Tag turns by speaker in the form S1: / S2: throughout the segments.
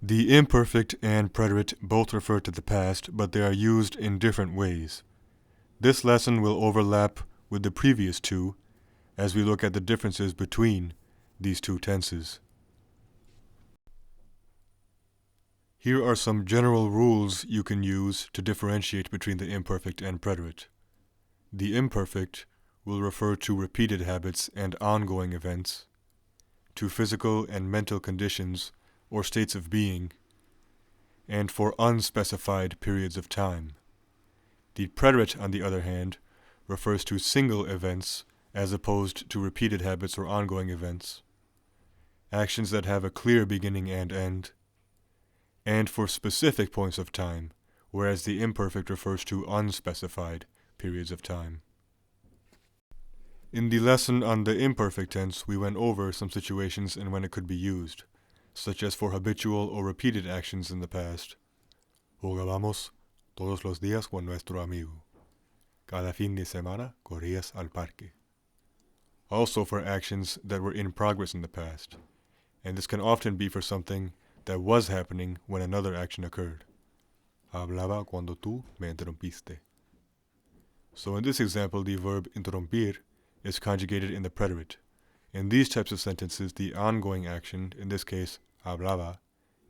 S1: The imperfect and preterite both refer to the past, but they are used in different ways. This lesson will overlap with the previous two as we look at the differences between these two tenses. Here are some general rules you can use to differentiate between the imperfect and preterite. The imperfect will refer to repeated habits and ongoing events, to physical and mental conditions or states of being, and for unspecified periods of time. The preterite, on the other hand, refers to single events as opposed to repeated habits or ongoing events, actions that have a clear beginning and end, and for specific points of time, whereas the imperfect refers to unspecified periods of time. In the lesson on the imperfect tense, we went over some situations and when it could be used, such as for habitual or repeated actions in the past. Jugábamos todos los días con nuestro amigo. Cada fin de semana corrías al parque. Also for actions that were in progress in the past, and this can often be for something that was happening when another action occurred. Hablaba cuando tú me interrumpiste. So in this example, the verb interrumpir is conjugated in the preterite. In these types of sentences, the ongoing action, in this case, hablaba,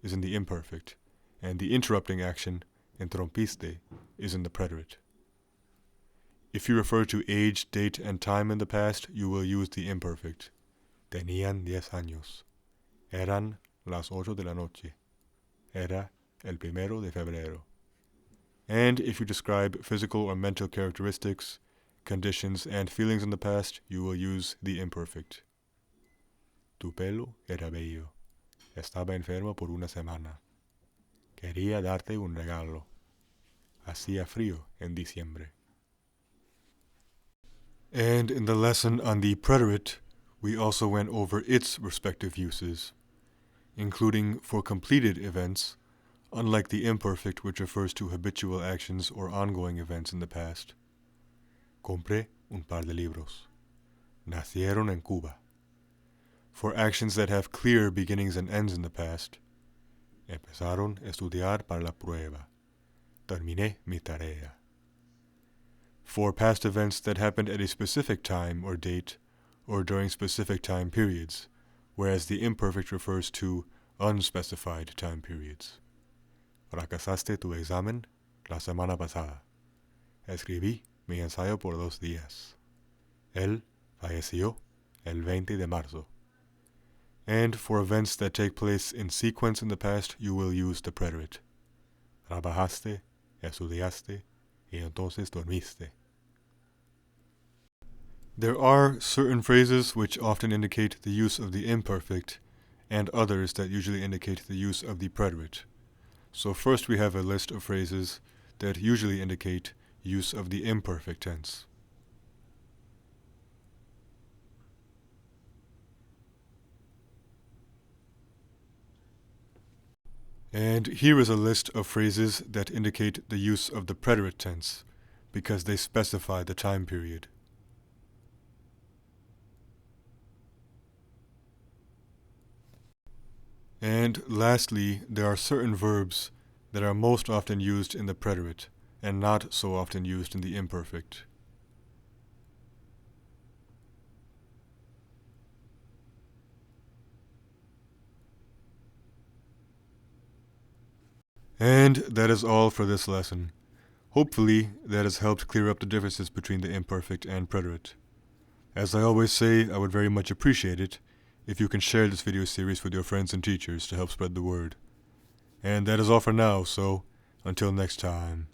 S1: is in the imperfect, and the interrupting action, interrumpiste, is in the preterite. If you refer to age, date, and time in the past, you will use the imperfect. Tenían 10 años. Eran las 8 de la noche. Era el 1 de febrero. And if you describe physical or mental characteristics, conditions, and feelings in the past, you will use the imperfect. Tu pelo era bello. Estaba enfermo por una semana. Quería darte un regalo. Hacía frío en diciembre. And in the lesson on the preterite, we also went over its respective uses, including for completed events, unlike the imperfect, which refers to habitual actions or ongoing events in the past. Compré un par de libros. Nacieron en Cuba. For actions that have clear beginnings and ends in the past. Empezaron a estudiar para la prueba. Terminé mi tarea. For past events that happened at a specific time or date, or during specific time periods, whereas the imperfect refers to unspecified time periods. Fracasaste tu examen la semana pasada. Escribí mi ensayo por 2 días. Él falleció el 20 de marzo. And for events that take place in sequence in the past, you will use the preterite. Trabajaste, estudiaste, y entonces dormiste. There are certain phrases which often indicate the use of the imperfect, and others that usually indicate the use of the preterite. So first we have a list of phrases that usually indicate use of the imperfect tense. And here is a list of phrases that indicate the use of the preterite tense, because they specify the time period. And lastly, there are certain verbs that are most often used in the preterite and not so often used in the imperfect. And that is all for this lesson. Hopefully, that has helped clear up the differences between the imperfect and preterite. As I always say, I would very much appreciate it if you can share this video series with your friends and teachers to help spread the word. And that is all for now, so until next time.